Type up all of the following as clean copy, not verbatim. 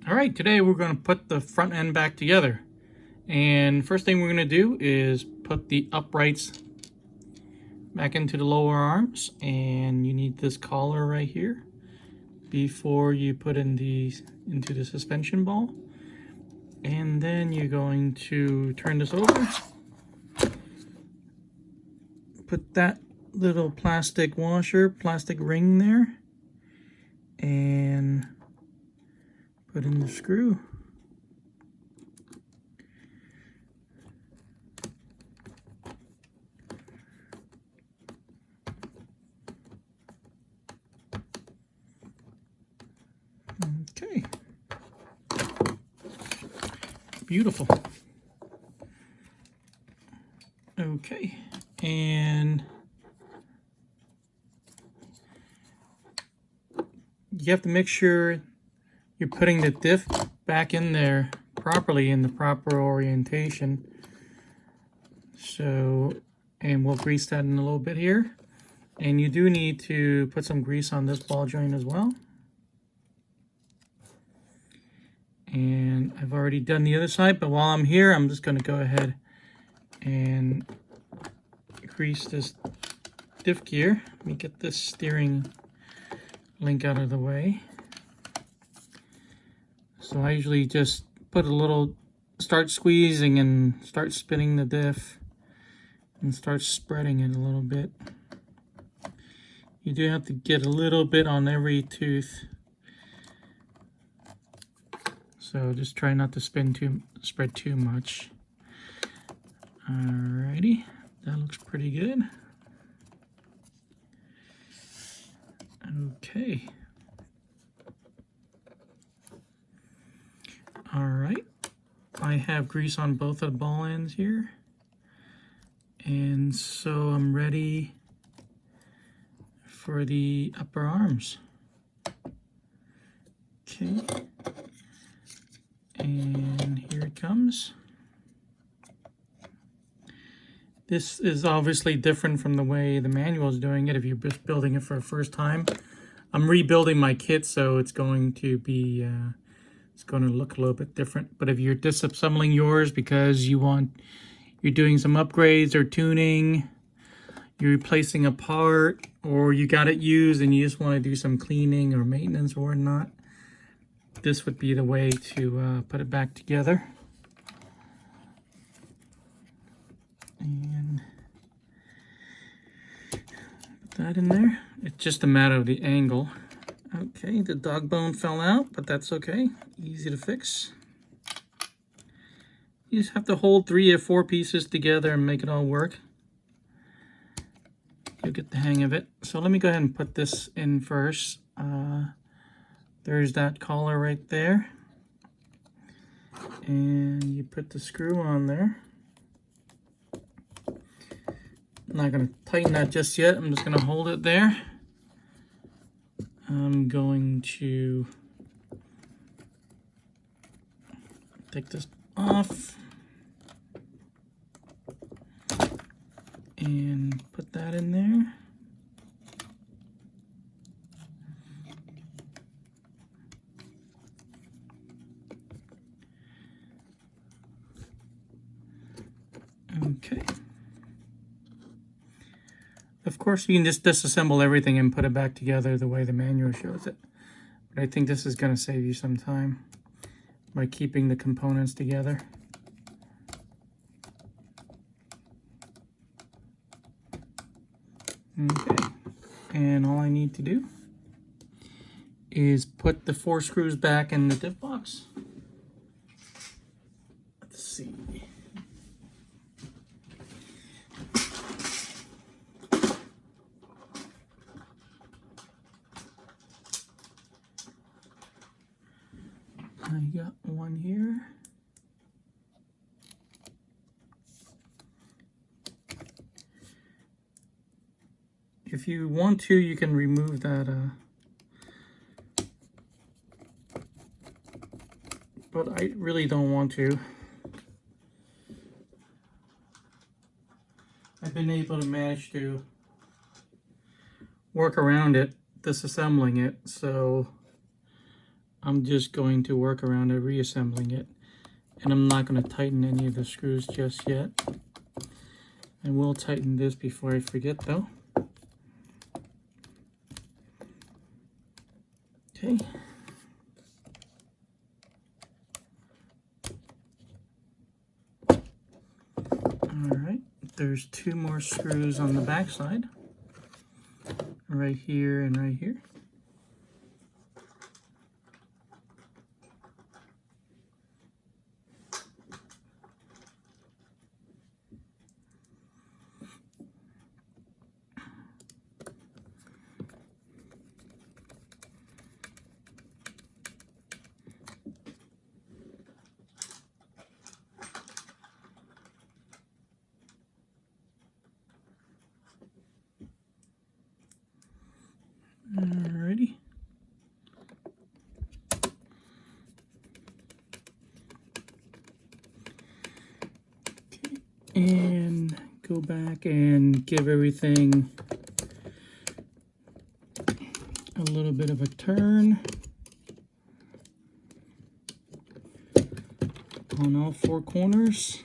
All right, today we're going to put the front end back together. And first thing we're going to do is put the uprights back into the lower arms. And you need this collar right here before you put in into the suspension ball. And then you're going to turn this over. Put that little plastic ring there. And put in the screw. Okay. Beautiful. Okay. And you have to make sure you're putting the diff back in there properly in the proper orientation. So, and we'll grease that in a little bit here. And you do need to put some grease on this ball joint as well. And I've already done the other side, but while I'm here, I'm just going to go ahead and grease this diff gear. Let me get this steering link out of the way. So I usually just put a little, start squeezing and start spinning the diff and start spreading it a little bit. You do have to get a little bit on every tooth. So just try not to spread too much. Alrighty, that looks pretty good. Okay. Alright, I have grease on both of the ball ends here. And so I'm ready for the upper arms. Okay. And here it comes. This is obviously different from the way the manual is doing it if you're just building it for the first time. I'm rebuilding my kit, so it's going to be it's going to look a little bit different. But if you're disassembling yours because you're doing some upgrades or tuning, you're replacing a part, or you got it used and you just want to do some cleaning or maintenance or whatnot, this would be the way to put it back together. And put that in there. It's just a matter of the angle. Okay, the dog bone fell out, but that's okay. Easy to fix. You just have to hold 3 or 4 pieces together and make it all work. You'll get the hang of it. So let me go ahead and put this in first. There's that collar right there. And you put the screw on there. I'm not going to tighten that just yet. I'm just going to hold it there. I'm going to take this off and put that in there. Okay. Of course, you can just disassemble everything and put it back together the way the manual shows it. But I think this is going to save you some time by keeping the components together. Okay. And all I need to do is put the 4 screws back in the diff box. Let's see. I got one here. If you want to, you can remove that, but I really don't want to. I've been able to manage to work around it, disassembling it, so I'm just going to work around it, reassembling it. And I'm not going to tighten any of the screws just yet. And we'll tighten this before I forget though. Okay. Alright, there's 2 more screws on the back side. Right here and right here. Alrighty. Okay. And go back and give everything a little bit of a turn on all 4 corners.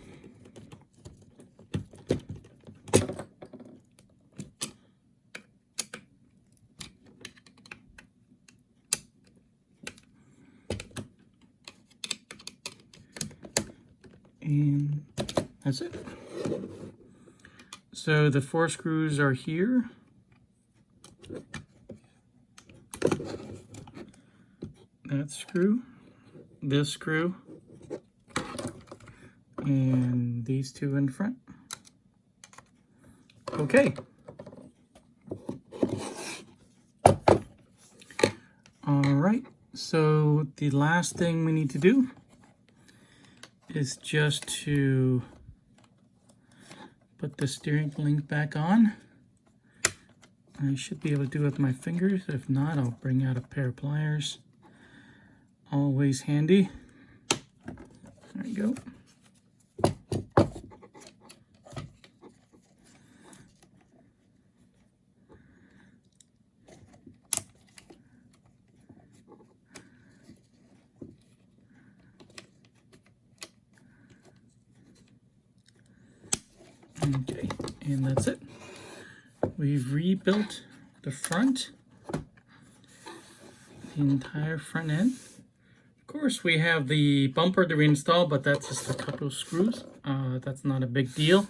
And that's it. So the 4 screws are here. That screw, this screw, and these 2 in front. Okay. All right, so the last thing we need to do is just to put the steering link back on. I should be able to do it with my fingers. If not, I'll bring out a pair of pliers. Always handy. There you go. Okay, and that's it. We've rebuilt the front, the entire front end. Of course, we have the bumper to reinstall, but that's just a couple of screws. That's not a big deal.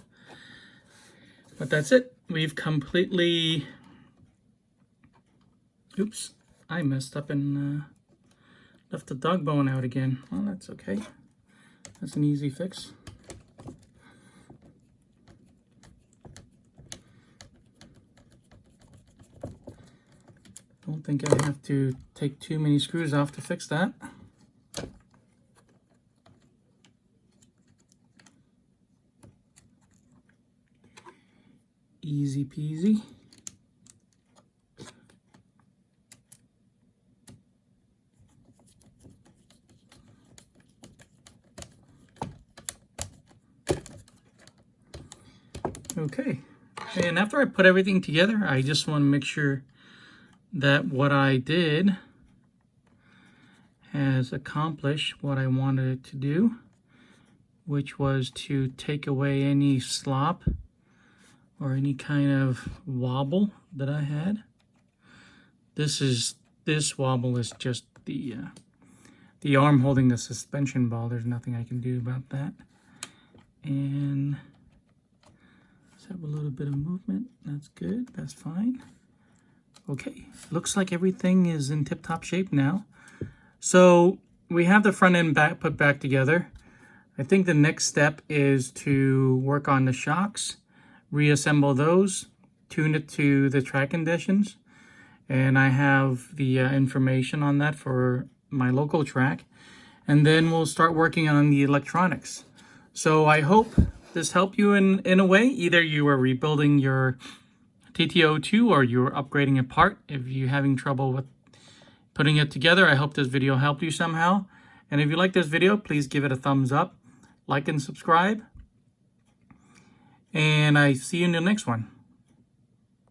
But that's it. We've completely... Oops, I messed up and left the dog bone out again. Well, that's okay. That's an easy fix. Don't think I have to take too many screws off to fix that. Easy peasy. Okay, and after I put everything together, I just want to make sure that what I did has accomplished what I wanted it to do, which was to take away any slop or any kind of wobble that I had. This wobble is just the arm holding the suspension ball. There's nothing I can do about that. And let's have a little bit of movement. That's good. That's fine. Okay, looks like everything is in tip-top shape now. So we have the front end put back together. I think the next step is to work on the shocks, reassemble those, tune it to the track conditions, and I have the information on that for my local track. And then we'll start working on the electronics. So I hope this helped you in a way. Either you are rebuilding your TT-02 or you're upgrading a part. If you're having trouble with putting it together, I hope this video helped you somehow. And if you like this video, please give it a thumbs up, like and subscribe. And I see you in the next one.